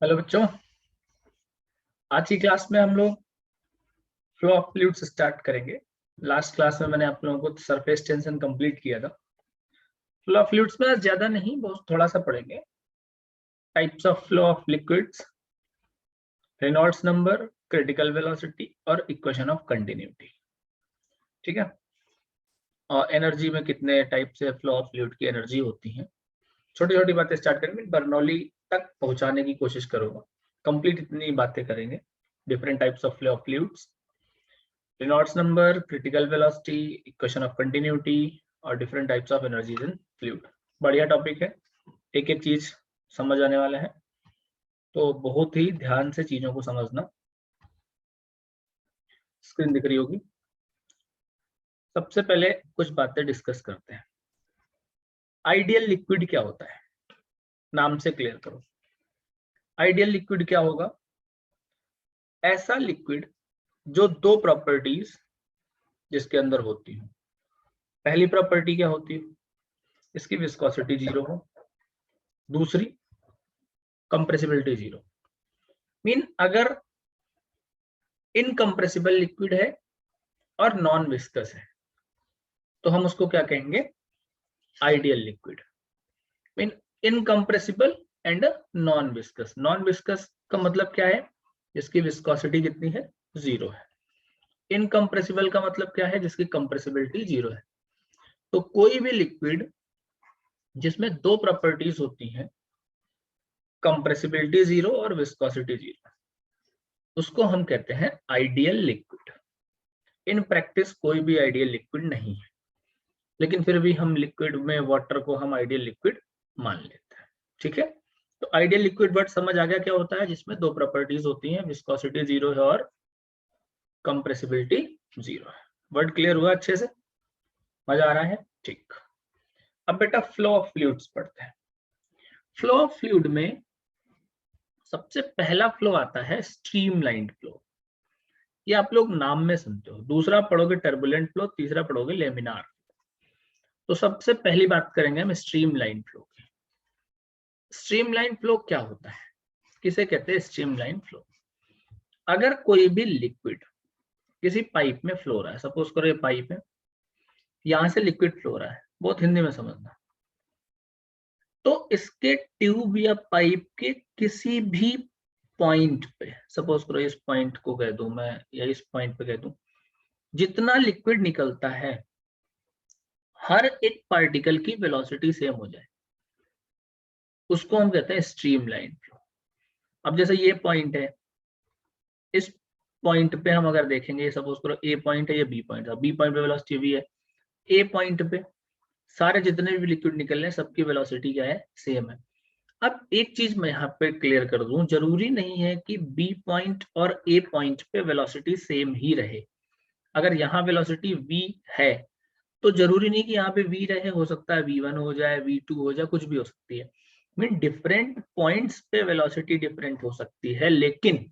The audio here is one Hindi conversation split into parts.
हेलो बच्चों, आज की क्लास में हम लोग फ्लो ऑफ फ्लूइड्स स्टार्ट करेंगे। लास्ट क्लास में मैंने आप लोगों को सरफेस टेंशन कंप्लीट किया था। फ्लो ऑफ फ्लूइड्स में आज ज्यादा नहीं, बहुत थोड़ा सा पढ़ेंगे। Types of flow of liquids, Reynolds number, critical velocity और इक्वेशन ऑफ कंटिन्यूटी। ठीक है। और एनर्जी में कितने टाइप से फ्लो ऑफ फ्लूइड की एनर्जी होती है, छोटी छोटी बातें स्टार्ट करेंगे। बर्नौली तक पहुंचाने की कोशिश करूंगा, कंप्लीट इतनी बातें करेंगे। Different types of flow of fluids, Reynolds number, critical velocity, equation of continuity और different types of energies in fluid. बढ़िया टॉपिक है, एक एक चीज समझ आने वाला है, तो बहुत ही ध्यान से चीजों को समझना। स्क्रीन दिख रही होगी। सबसे पहले कुछ बातें डिस्कस करते हैं। आइडियल लिक्विड क्या होता है, नाम से क्लियर करो। आइडियल लिक्विड क्या होगा? ऐसा लिक्विड जो दो प्रॉपर्टीज जिसके अंदर होती हो। पहली प्रॉपर्टी क्या होती है? इसकी विस्कोसिटी 0 हो। दूसरी, कंप्रेसिबिलिटी 0। मीन अगर इनकंप्रेसिबल लिक्विड है और नॉन विस्कस है तो हम उसको क्या कहेंगे? Ideal liquid. Mean incompressible and non viscous. Non viscous का मतलब क्या है? जिसकी विस्कोसिटी कितनी है? 0 है। इनकंप्रेसिबल का मतलब क्या है? जिसकी कंप्रेसिबिलिटी 0 है। तो कोई भी लिक्विड जिसमें दो प्रॉपर्टीज होती हैं, कंप्रेसिबिलिटी 0 और विस्कोसिटी 0, उसको हम कहते हैं आइडियल लिक्विड। इन प्रैक्टिस कोई भी आइडियल लिक्विड नहीं है, लेकिन फिर भी हम लिक्विड में वाटर को हम आइडियल लिक्विड मान लेते हैं। ठीक है। तो आइडियल लिक्विड वर्ड समझ आ गया क्या होता है? जिसमें दो प्रॉपर्टीज होती हैं, विस्कोसिटी 0 है और कंप्रेसिबिलिटी 0 है। वर्ड क्लियर हुआ? अच्छे से मजा आ रहा है? ठीक। अब बेटा फ्लो ऑफ फ्लूइड्स पढ़ते हैं। फ्लो ऑफ फ्लूइड में सबसे पहला फ्लो आता है स्ट्रीमलाइंड फ्लो। ये आप लोग नाम में सुनते हो। दूसरा पढ़ोगे टर्बुलेंट फ्लो, तीसरा पढ़ोगे लेमिनार। तो सबसे पहली बात करेंगे हम स्ट्रीमलाइन फ्लो की। स्ट्रीमलाइन फ्लो क्या होता है, किसे कहते हैं स्ट्रीमलाइन फ्लो? अगर कोई भी लिक्विड किसी पाइप में फ्लो रहा है, सपोज करो ये पाइप है, यहां से लिक्विड फ्लो रहा है, बहुत हिंदी में समझना। तो इसके ट्यूब या पाइप के किसी भी पॉइंट पे, सपोज करो इस पॉइंट को कह दूं मैं या इस पॉइंट पे कह दूं, जितना लिक्विड निकलता है हर एक पार्टिकल की वेलोसिटी सेम हो जाए, उसको हम कहते हैं स्ट्रीमलाइन फ्लो। अब जैसे ये पॉइंट है, इस पॉइंट पे हम अगर देखेंगे, सपोज करो ए पॉइंट है, ये बी पॉइंट है, बी पॉइंट पे वेलोसिटी वी है। ए पॉइंट पे सारे जितने भी लिक्विड निकल रहे हैं सबकी वेलोसिटी क्या है? सेम है। अब एक चीज मैं यहाँ पे क्लियर कर दूं, जरूरी नहीं है कि बी पॉइंट और ए पॉइंट पे वेलोसिटी सेम ही रहे। अगर यहाँ वेलोसिटी v है तो जरूरी नहीं कि यहाँ पे v रहे, हो सकता है v1 हो जाए, v2 हो जाए, कुछ भी हो सकती है। मीन डिफरेंट पॉइंट्स पे वेलोसिटी डिफरेंट हो सकती है, लेकिन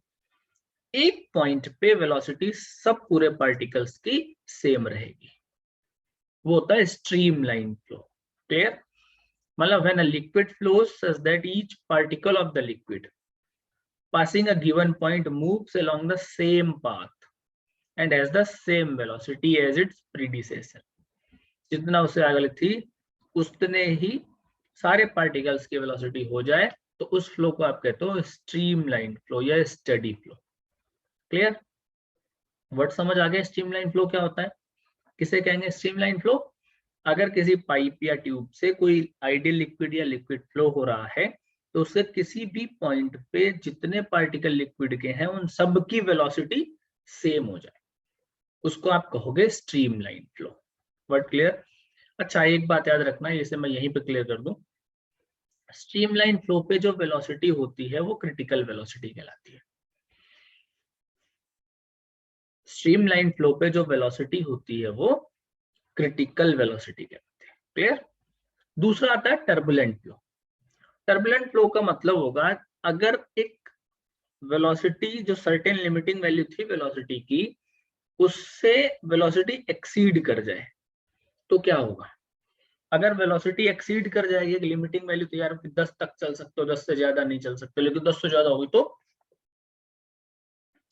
एक पॉइंट पे वेलोसिटी सब पूरे पार्टिकल्स की सेम रहेगी। वो होता है स्ट्रीमलाइन फ्लो। क्लियर? मतलब when a liquid flows such that each particle of the liquid passing a given point moves along the same path and has the same velocity as its predecessor। जितना उससे आगे थी उतने ही सारे पार्टिकल्स की वेलोसिटी हो जाए, तो उस फ्लो को आप कहते हो स्ट्रीमलाइन फ्लो या स्टेडी फ्लो। क्लियर? वर्ड समझ आ गया? स्ट्रीमलाइन फ्लो क्या होता है, किसे कहेंगे स्ट्रीमलाइन फ्लो? अगर किसी पाइप या ट्यूब से कोई आइडियल लिक्विड या लिक्विड फ्लो हो रहा है, तो उसके किसी भी पॉइंट पे जितने पार्टिकल लिक्विड के हैं उन सब की वेलोसिटी सेम हो जाए, उसको आप कहोगे स्ट्रीमलाइन फ्लो। Word clear? अच्छा, एक बात याद रखना, इसे मैं यहीं पे क्लियर कर दूं। स्ट्रीमलाइन फ्लो पे जो वेलोसिटी होती है वो क्रिटिकल वेलोसिटी कहलाती है। स्ट्रीमलाइन फ्लो पे जो वेलोसिटी होती है वो क्रिटिकल वेलोसिटी कहलाती है। क्लियर? दूसरा आता है टर्बुलेंट फ्लो। टर्बुलेंट फ्लो का मतलब होगा, अगर एक वेलोसिटी जो सर्टेन लिमिटिंग वैल्यू थी वेलोसिटी की, उससे वेलोसिटी एक्सीड कर जाए तो क्या होगा? अगर वेलोसिटी एक्सीड कर जाएगी एक लिमिटिंग वैल्यू, तो यार 10 तक चल सकते हो, 10 से ज्यादा नहीं चल सकते, लेकिन 10 से ज्यादा होगी तो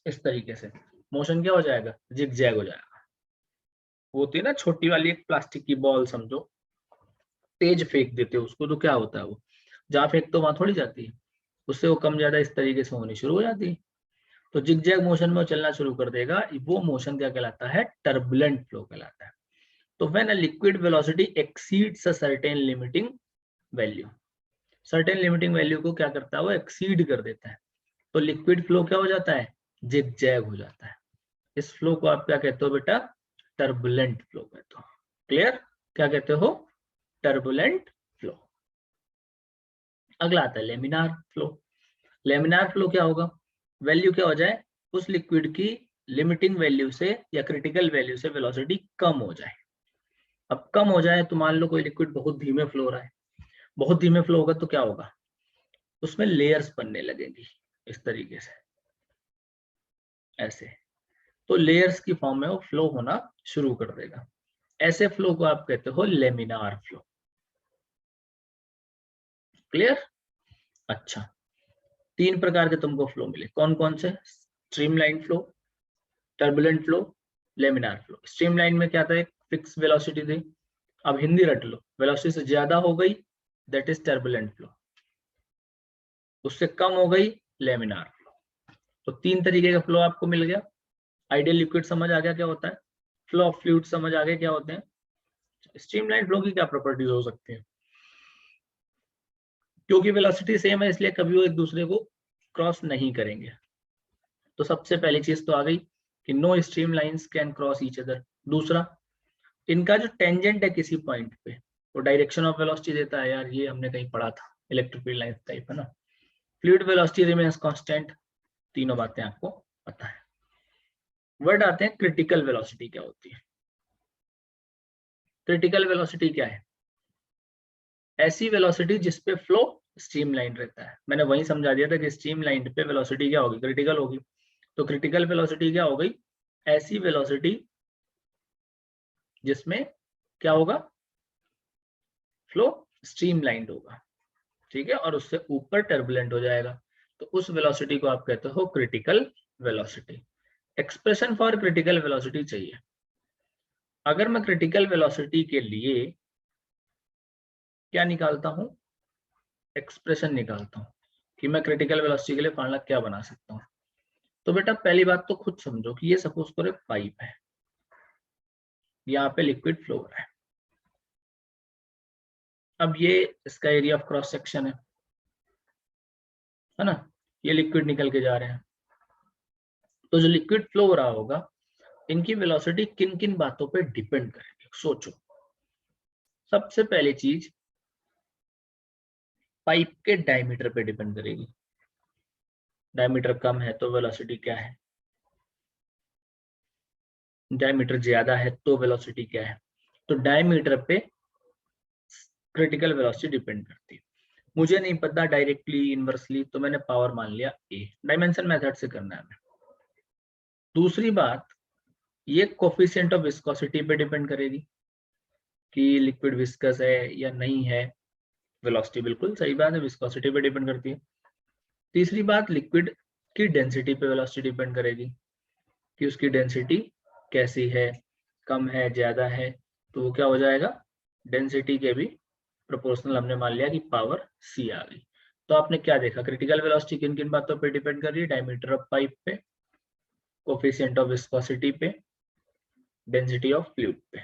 इस तरीके से मोशन क्या हो जाएगा, जिग जैग हो जाएगा। वो होती है ना छोटी वाली एक प्लास्टिक की बॉल, समझो तेज फेंक देते हो उसको, तो क्या होता है वो जहाँ फेंक तो वहां थोड़ी जाती है, उससे वो कम ज्यादा इस तरीके से होनी शुरू हो जाती है। तो जिग जैग मोशन में वो चलना शुरू कर देगा, वो मोशन क्या कहलाता है, टर्बुलेंट फ्लो कहलाता है। तो when a liquid velocity exceeds a certain limiting value, certain limiting value को क्या करता है, वो एक्सीड कर देता है, तो लिक्विड फ्लो क्या हो जाता है, जिग जैग हो जाता है। इस फ्लो को आप क्या कहते हो बेटा, टर्बुलेंट फ्लो कहते हो। क्लियर, क्या कहते हो, टर्बुलेंट फ्लो। अगला आता है लेमिनार फ्लो। लेमिनार फ्लो क्या होगा, वैल्यू क्या हो जाए, उस लिक्विड की लिमिटिंग वैल्यू से या क्रिटिकल वैल्यू से वेलोसिटी कम हो जाए। अब कम हो जाए तो मान लो कोई लिक्विड बहुत धीमे फ्लो हो रहा है, बहुत धीमे फ्लो होगा तो क्या होगा, उसमें लेयर्स बनने लगेंगी इस तरीके से, ऐसे, तो लेयर्स की फॉर्म में वो फ्लो होना शुरू कर देगा। ऐसे फ्लो को आप कहते हो लेमिनार फ्लो। क्लियर, अच्छा, तीन प्रकार के तुमको फ्लो मिले, कौन कौन से, streamline flow, turbulent flow, laminar flow. Streamline में क्या था, एक फिक्स वेलोसिटी थी, अब हिंदी रट लो, वेलोसिटी से ज्यादा हो गई दैट इज टर्बुलेंट फ्लो, उससे कम हो गई लेमिनार फ्लो। तो तीन तरीके का फ्लो आपको मिल गया। आइडियल लिक्विड समझ आ गया क्या होता है, फ्लो ऑफ फ्लूइड समझ आ गया क्या होते हैं, स्ट्रीमलाइन फ्लो की क्या प्रॉपर्टीज हो सकती है, क्योंकि वेलोसिटी सेम है इसलिए कभी वो एक दूसरे को क्रॉस नहीं करेंगे। तो सबसे पहली चीज तो आ गई कि no streamlines can cross each other. दूसरा, इनका जो टेंजेंट है किसी पॉइंट पे, वो डायरेक्शन ऑफ वेलोसिटी देता है, यार ये हमने कहीं पढ़ा था, इलेक्ट्रिक फील्ड लाइंस टाइप है ना। फ्लूइड वेलोसिटी रिमेन्स कांस्टेंट, तीनों बातें आपको पता है। वर्ड आते हैं क्रिटिकल वेलोसिटी क्या होती है। क्रिटिकल वेलोसिटी क्या है, ऐसी वेलोसिटी जिसपे फ्लो स्ट्रीमलाइन रहता है। मैंने वही समझा दिया था कि स्ट्रीमलाइन पे वेलोसिटी क्या होगी, क्रिटिकल होगी। तो क्रिटिकल वेलोसिटी क्या हो गई, ऐसी वेलोसिटी जिसमें क्या होगा, फ्लो स्ट्रीमलाइंड होगा, ठीक है, और उससे ऊपर टर्बुलेंट हो जाएगा, तो उस वेलोसिटी को आप कहते हो critical velocity. Expression for critical velocity चाहिए। अगर मैं क्रिटिकल वेलोसिटी के लिए क्या निकालता हूं, एक्सप्रेशन निकालता हूं कि मैं क्रिटिकल वेलोसिटी के लिए फॉर्मूला क्या बना सकता हूं, तो बेटा पहली बात तो खुद समझो कि ये सपोज करो पाइप है, यहाँ पे लिक्विड फ्लो हो रहा है, अब ये इसका एरिया ऑफ क्रॉस सेक्शन है ना, ये लिक्विड निकल के जा रहे हैं, तो जो लिक्विड फ्लो हो रहा होगा इनकी वेलोसिटी किन किन बातों पे डिपेंड करेगी, सोचो। सबसे पहली चीज पाइप के डायमीटर पे डिपेंड करेगी, डायमीटर कम है तो वेलोसिटी क्या है, डायमीटर ज्यादा है तो वेलोसिटी क्या है, तो डायमीटर पे क्रिटिकल वेलोसिटी डिपेंड करती है। मुझे नहीं पता डायरेक्टली इनवर्सली, तो मैंने पावर मान लिया ए, डायमेंशन मेथड से करना है हमें। दूसरी बात, ये कोफिशिएंट ऑफ विस्कोसिटी पे डिपेंड करेगी कि लिक्विड विस्कस है या नहीं है, वेलोसिटी बिल्कुल सही बात है, विस्कोसिटी पे डिपेंड करती है। तीसरी बात, लिक्विड की डेंसिटी पे वेलोसिटी डिपेंड करेगी कि उसकी डेंसिटी कैसी है, कम है ज्यादा है, तो वो क्या हो जाएगा, डेंसिटी के भी प्रोपोर्शनल हमने मान लिया कि पावर सी आ गई। तो आपने क्या देखा, क्रिटिकल वेलोसिटी किन किन बातों पे डिपेंड कर रही है, डायमीटर ऑफ पाइप पे, कोफिशिएंट ऑफ विस्कोसिटी पे, डेंसिटी ऑफ फ्लूइड पे।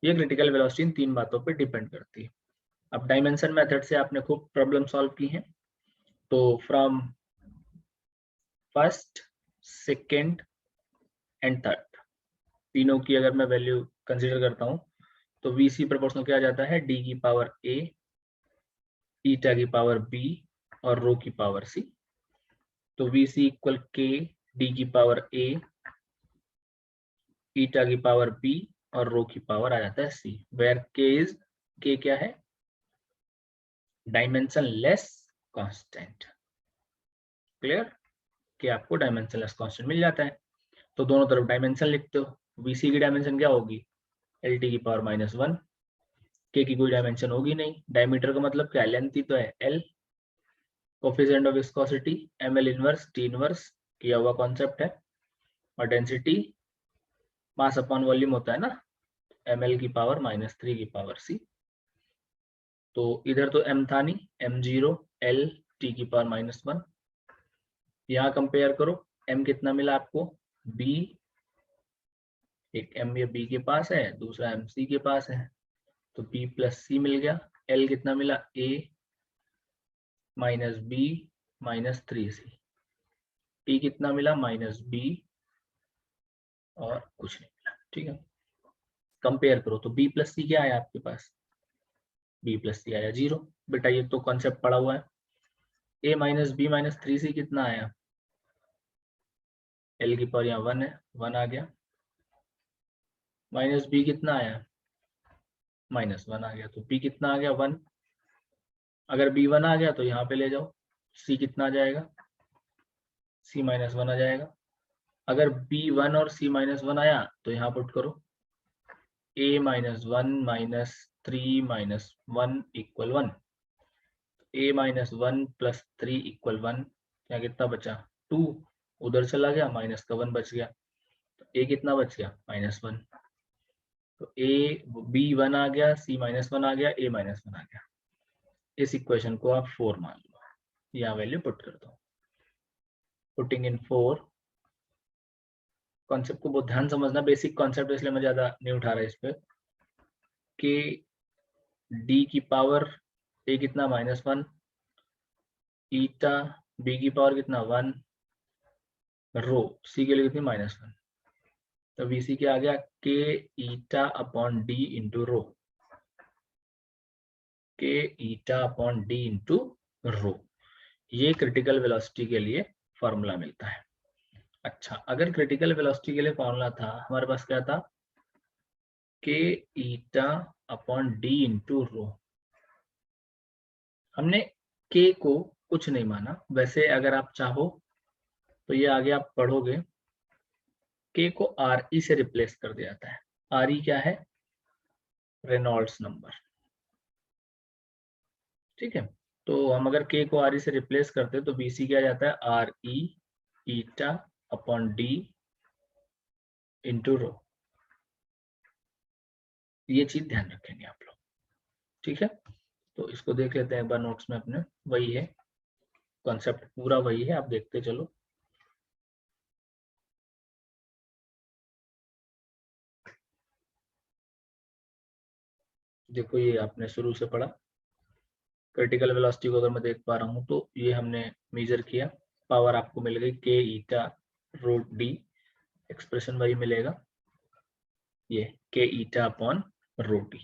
ये क्रिटिकल वेलोसिटी इन तीन बातों पे डिपेंड करती है। अब डायमेंशन मेथड से आपने खूब प्रॉब्लम सॉल्व की है, तो from first, second and third, तीनों की अगर मैं वैल्यू कंसीडर करता हूँ तो वीसी प्रोपोर्शनल क्या आ जाता है, डी की पावर ए, ईटा की पावर बी और रो की पावर सी। तो वीसी इक्वल के डी की पावर ए, ईटा की पावर बी और रो की पावर आ जाता है सी, वेयर के क्या है, डायमेंशन लेस कांस्टेंट। क्लियर, कि आपको डायमेंशन लेस कांस्टेंट मिल जाता है, तो दोनों तरफ डायमेंशन लिखते हो। वीसी की डायमेंशन क्या होगी, एल टी की पावर -1, के की कोई डायमेंशन होगी नहीं, डायमीटर का मतलब क्या है, लेंथ ही तो है L, coefficient of viscosity ml inverse T inverse किया हुआ कॉन्सेप्ट है, और डेंसिटी मास अपॉन वॉल्यूम होता है ना, ml की पावर -3 की पावर c। तो इधर तो m था नहीं, m0 l t की पावर -1। यहाँ कंपेयर करो, m कितना मिला आपको, b, एक m ये b के पास है, दूसरा m c के पास है, तो b प्लस c मिल गया। l कितना मिला, a minus b minus 3c। t कितना मिला, -b और कुछ नहीं मिला। ठीक है, कंपेयर करो तो b प्लस c क्या आया आपके पास, b प्लस सी आया 0। बेटा ये तो कॉन्सेप्ट पड़ा हुआ है। a minus B minus 3c कितना आया, l की पावर यहाँ 1 है, 1 आ गया, माइनस b कितना आया, -1 आ गया, तो p कितना आ गया 1। अगर b 1 आ गया तो यहाँ पे ले जाओ, c कितना आ जाएगा, c -1 आ जाएगा। अगर b 1 और c -1 आया तो यहाँ पुट करो, a -1 -3 -1 equal 1, a -1 plus 3 equal 1, क्या कितना बचा 2, उधर चला गया, माइनस का 1 बच गया, तो a कितना बच गया, -1। तो a b 1 आ गया, c -1 आ गया, a -1 आ गया। इस इक्वेशन को आप 4 मान लो, यहाँ वैल्यू पुट कर दो। पुटिंग इन 4, कॉन्सेप्ट को बहुत ध्यान समझना, बेसिक कॉन्सेप्ट इसलिए मैं ज्यादा नहीं उठा रहा इस पे, कि d की पावर a कितना -1, ईटा b की पावर कितना 1, रो c के लिए कितनी -1, तो vc क्या आ गया, k eta upon d into rho, k eta upon d into rho. ये क्रिटिकल वेलोसिटी के लिए फॉर्मूला मिलता है। अच्छा, अगर क्रिटिकल वेलोसिटी के लिए फॉर्मूला था, हमारे पास क्या था, k eta upon d into rho. हमने k को कुछ नहीं माना, वैसे अगर आप चाहो तो ये आगे आप पढ़ोगे, k को re से रिप्लेस कर दिया जाता है। re क्या है, रेनॉल्ड्स नंबर। ठीक है, तो हम अगर k को re से रिप्लेस करते तो bc क्या जाता है, re eta upon d into rho. ये चीज ध्यान रखेंगे आप लोग। ठीक है, तो इसको देख लेते हैं एक बार नोट्स में अपने, वही है कॉन्सेप्ट, पूरा वही है, आप देखते चलो। देखो ये आपने शुरू से पढ़ा, क्रिटिकल वेलोसिटी को अगर मैं देख पा रहा हूँ तो ये हमने मेजर किया, पावर आपको मिल गई k ईटा रो d, एक्सप्रेशन वही मिलेगा, ये k eta upon rho d।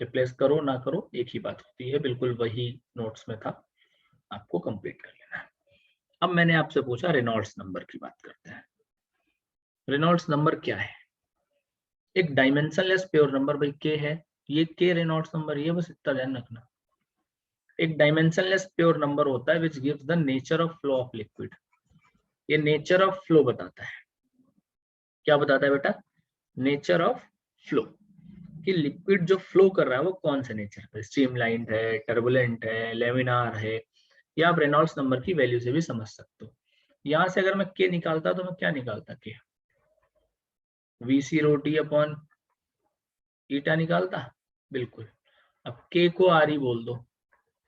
Replace करो ना करो एक ही बात होती है, बिल्कुल वही नोट्स में था, आपको कंप्लीट कर लेना है। अब मैंने आपसे पूछा रेनॉल्ड्स नंबर की बात करते हैं। रेनॉल्ड्स नंबर क्या है, एक डायमेंशनलेस प्योर नंबर, भाई k है, ये k रेनॉल्ड्स नंबर, ये बस इतना ध्यान रखना। एक डायमेंशनलेस प्योर नंबर होता है which gives the nature of flow of liquid. ये नेचर ऑफ फ्लो बताता है, क्या बताता है बेटा, नेचर ऑफ फ्लो, कि लिक्विड जो फ्लो कर रहा है वो कौन से नेचर पे, स्ट्रीमलाइंड है, टर्बुलेंट है, लेमिनार है, या आप रेनॉल्ड्स नंबर की वैल्यू से भी समझ सकते हो। यहाँ से अगर मैं k निकालता तो मैं क्या निकालता, k vc rho T upon eta निकालता, बिल्कुल। अब k को re बोल दो,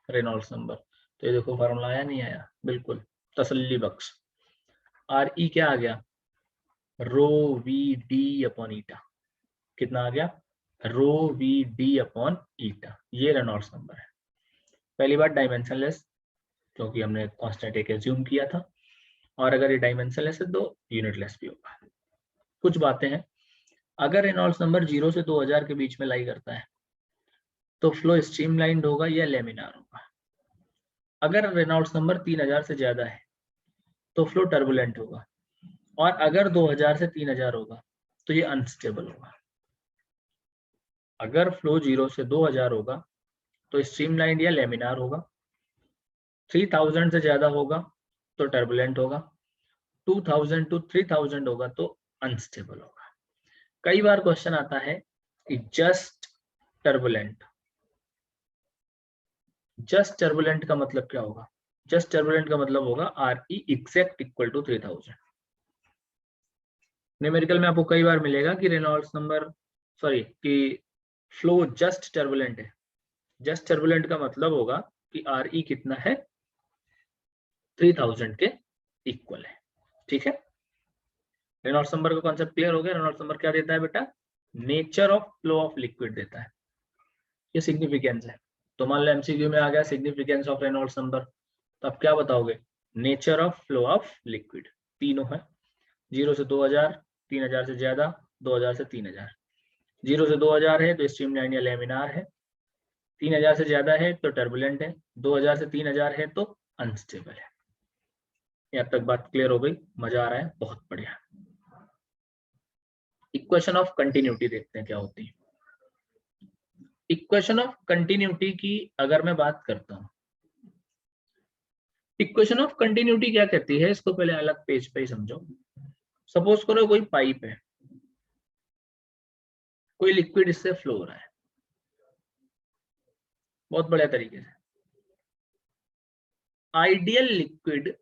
रेनॉल्ड्स नंबर, तो ये देखो फॉर्मूला आया नहीं आया, बिल्कुल तसल्ली बख्श। re क्या आ गया, रो वी डी अपॉन ईटा, कितना आ गया, रो वी डी अपॉन ईटा, ये रेनॉल्ड्स नंबर है। पहली बात डायमेंशनलेस, क्योंकि हमने कांस्टेंट एक एज्यूम किया था, और अगर ये डायमेंशनलेस है तो यूनिटलेस भी होगा। कुछ बातें हैं, अगर रेनॉल्ड्स नंबर 0 से 2000 के बीच में लाई करता है तो फ्लो स्ट्रीमलाइंड होगा या लेमिनार होगा। अगर रेनॉल्ड्स नंबर 3000 से ज्यादा है तो फ्लो टर्बुलेंट होगा, और अगर 2000 से 3000 होगा तो ये अनस्टेबल होगा। अगर फ्लो 0 से 2000 होगा तो स्ट्रीमलाइंड या लेमिनार होगा, 3000 से ज्यादा होगा तो टर्बुलेंट होगा, 2000 टू 3000 होगा तो अनस्टेबल होगा। कई बार क्वेश्चन आता है कि जस्ट टर्बुलेंट। जस्ट टर्बुलेंट का मतलब क्या होगा? जस्ट टर्बुलेंट का मतलब होगा RE exact equal to 3000। Numerical में आपको कई बार मिलेगा कि रेनॉल्ड्स नंबर कि फ्लो जस्ट टर्बुलेंट है। जस्ट टर्बुलेंट का मतलब होगा कि RE कितना है? 3000 के इक्वल है। ठीक है, रेनॉल्ड्स नंबर का कॉन्सेप्ट क्लियर हो गया। रेनॉल्ड्स नंबर क्या देता है बेटा? Nature of flow of liquid देता है, ये सिग्निफिकेंस है। तो मान लो MCQ में आ गया सिग्निफिकेंस ऑफ रेनॉल्ड्स नंबर, तो आप क्या बताओगे? Nature of flow of liquid. तीनों है, 0 से 2000, 3000 से ज्यादा, 2000 से 3000। 0 से 2000 है तो स्ट्रीमलाइन या लेमिनार है, 3000 से ज्यादा है तो टर्बुलेंट है, 2000 से 3000 है तो अनस्टेबल है। यहाँ तक बात क्लियर हो गई? मजा आ रहा है? बहुत बढ़िया। इक्वेशन ऑफ कंटिन्यूटी देखते हैं क्या होती है। इक्वेशन ऑफ कंटिन्यूटी की अगर मैं बात करता हूं, इक्वेशन ऑफ कंटिन्यूटी क्या कहती है, इसको पहले अलग पेज पे ही समझो। सपोज करो कोई पाइप है, कोई लिक्विड इससे फ्लो हो रहा है बहुत बढ़िया तरीके से। आइडियल लिक्विड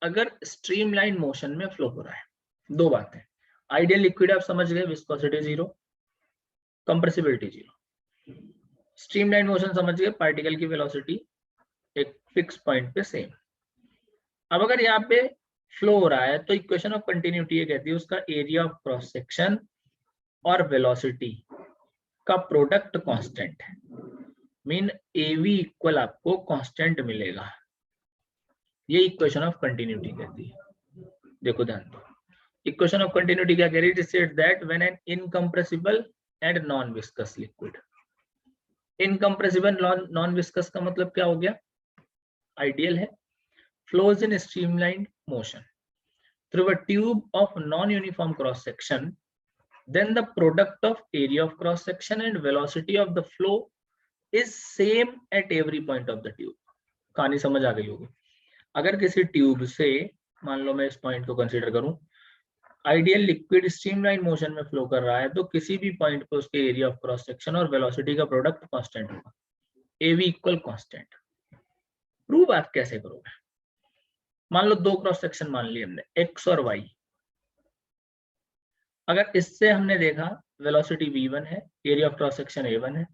अगर स्ट्रीमलाइन मोशन में फ्लो हो रहा है, दो बातें। आइडियल लिक्विड आप समझ गए, विस्कोसिटी 0, कंप्रेसिबिलिटी 0। स्ट्रीमलाइन मोशन समझ गए, पार्टिकल की वेलोसिटी एक फिक्स पॉइंट पे सेम। अब अगर यहाँ पे फ्लो हो रहा है तो इक्वेशन ऑफ कंटिन्यूटी ये कहती है उसका एरिया ऑफ क्रॉस सेक्शन और वेलोसिटी का प्रोडक्ट कांस्टेंट है। मीन AV इक्वल आपको कांस्टेंट मिलेगा। ये इक्वेशन ऑफ कंटिन्यूटी कहती है। देखो ध्यान दो, इक्वेशन ऑफ कंटिन्यूटी क्या कह रही है? It said that when an incompressible and non viscous liquid. Incompressible non viscous का मतलब क्या हो गया? आइडियल है, flows in streamlined motion through a tube of non-uniform cross section, then the product of area of cross section and velocity of the flow is same at every point of the tube। कहानी समझ आ गई होगी। अगर किसी ट्यूब से, मान लो मैं इस पॉइंट को कंसीडर करूं, आइडियल लिक्विड स्ट्रीमलाइन मोशन में फ्लो कर रहा है तो किसी भी पॉइंट पे उसके एरिया ऑफ क्रॉस सेक्शन और वेलोसिटी का प्रोडक्ट कांस्टेंट होगा, AV इक्वल कांस्टेंट। प्रूव आप कैसे करोगे? मान लो दो क्रॉस सेक्शन मान लिए हमने, X और Y। अगर इससे हमने देखा वेलोसिटी V1 है, area of cross section A1 है,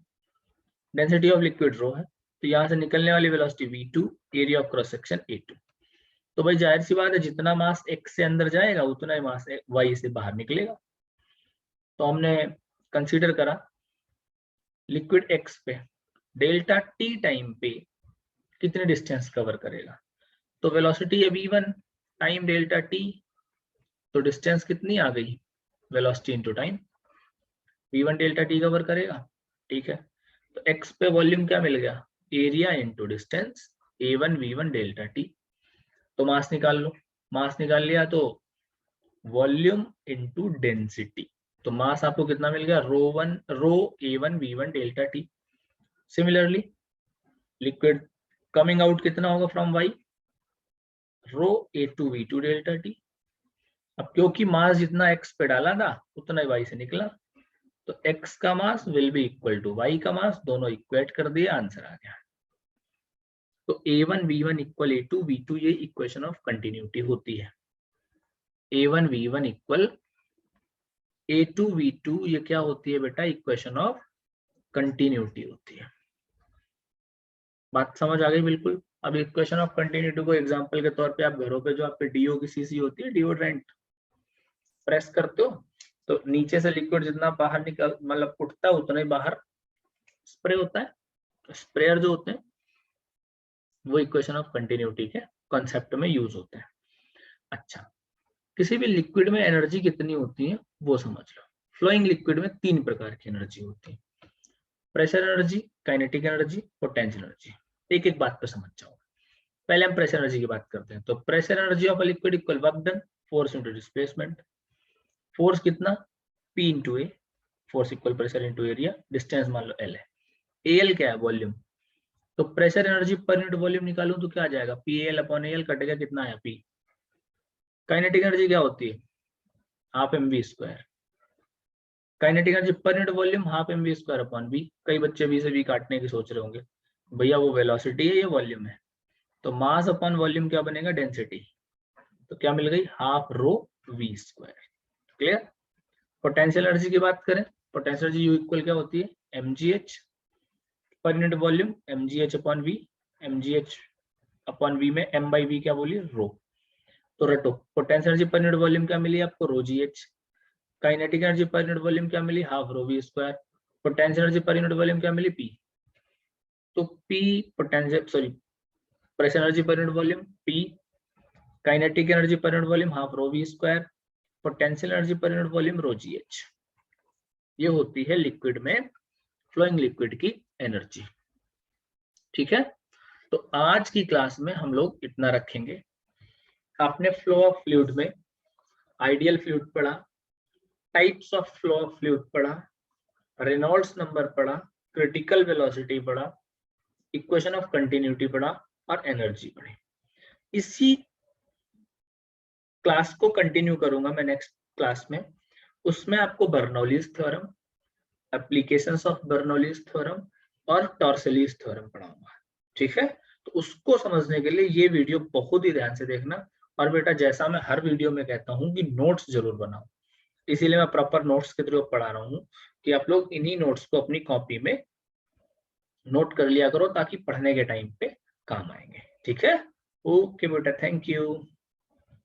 डेंसिटी ऑफ लिक्विड रो है, तो यहाँ से निकलने वाली velocity V2, area of cross section A2। तो भाई जाहिर सी बात है जितना मास X से अंदर जाएगा उतना ही मास Y से बाहर निकलेगा। तो हमने कंसीडर करा लिक्विड X पे डेल्टा T टाइम पे कितने डिस्टेंस कवर करेगा, तो वेलोसिटी है V1 टाइम डेल्टा T, तो डिस्टेंस कितनी आ गई? Velocity into time, V1 delta T cover करेगा। ठीक है, तो X पे वॉल्यूम क्या मिल गया? Area into distance, A1 V1 delta T। तो मास निकाल लो, मास निकाल लिया तो वॉल्यूम इनटू डेंसिटी, तो मास आपको कितना मिल गया? Rho A1 V1 delta T। Similarly liquid coming out कितना होगा from Y? Rho A2 V2 delta T। अब क्योंकि मास जितना X पे डाला था उतना ही Y से निकला, तो X का mass will be equal to Y का मास, दोनों इक्वेट कर दिए, आंसर आ गया। तो A1 V1 equal A2 V2 ये इक्वेशन ऑफ कंटिन्यूटी होती है। A1 V1 equal A2 V2 ये क्या होती है बेटा? इक्वेशन ऑफ कंटिन्यूटी होती है। बात समझ आ गई बिल्कुल? अब इक्वेशन ऑफ कंटिन्यूटी को एग्जांपल के तौर पे आप घरों पे जो आपके DO की सीसी होती है, डिओड्रेंट प्रेस करते हो तो नीचे से लिक्विड जितना बाहर निकल मतलब उठता है उतना ही बाहर स्प्रे होता है। तो स्प्रेयर जो होते हैं वो इक्वेशन ऑफ कंटिन्यूटी के कॉन्सेप्ट में यूज होते हैं। अच्छा, किसी भी लिक्विड में एनर्जी कितनी होती है वो समझ लो। फ्लोइंग लिक्विड में 3 प्रकार की एनर्जी होती है, pressure energy, kinetic energy, potential energy. एक एक बात पे समझ जाओ। पहले हम प्रेशर एनर्जी की बात करते हैं। तो pressure energy of a liquid equal work done, force into displacement. Force कितना? P into A, force equal pressure into area, distance मान लो L है। AL क्या है? वॉल्यूम। तो pressure energy per unit volume निकालूं तो क्या आ जाएगा? PAL अपॉन AL कटेगा, कितना है P। काइनेटिक एनर्जी क्या होती है? Half mv square. Kinetic energy per unit volume half mv square upon v। कई बच्चे v से v काटने की सोच रहे होंगे, भैया वो वेलोसिटी है, ये वॉल्यूम है, तो मास अपॉन वॉल्यूम क्या बनेगा, डेंसिटी। तो क्या मिल गई, half rho v square. Clear. Potential energy की बात करें, पोटेंशियल एनर्जी U इक्वल क्या होती है, mgh per unit volume, mgh upon v, mgh upon v में m बाई v क्या बोली, रो। तो रटो, potential energy per unit volume क्या मिली आपको, rho G H. Kinetic energy per unit volume क्या मिली, half rho V square. Potential energy per unit volume क्या मिली, पी। तो P potential sorry pressure energy per unit volume P, kinetic energy per unit volume half rho V square, potential energy per unit volume rho G H. ये होती है लिक्विड में, फ्लोइंग लिक्विड की एनर्जी। ठीक है, तो आज की क्लास में हम लोग इतना रखेंगे। आपने फ्लो ऑफ फ्लूइड में आइडियल फ्लूइड पढ़ा, types of flow of fluid पढ़ा, रेनॉल्ड्स नंबर पढ़ा, क्रिटिकल वेलोसिटी पढ़ा, इक्वेशन ऑफ कंटिन्यूटी पढ़ा और एनर्जी पढ़ी। इसी क्लास को कंटिन्यू करूंगा मैं नेक्स्ट क्लास में, उसमें आपको Bernoulli's theorem, applications of Bernoulli's theorem और टॉर्सलीज थ्योरम पढ़ाऊंगा। ठीक है, तो उसको समझने के लिए ये वीडियो बहुत ही ध्यान से देखना। और बेटा जैसा मैं हर वीडियो में कहता हूँ कि नोट्स जरूर बनाओ, इसीलिए मैं प्रॉपर नोट्स के थ्रू पढ़ा रहा हूँ कि आप लोग इन्हीं नोट्स को अपनी कॉपी में नोट कर लिया करो ताकि पढ़ने के टाइम पे काम आएंगे। ठीक है, ओके बेटा, थैंक यू।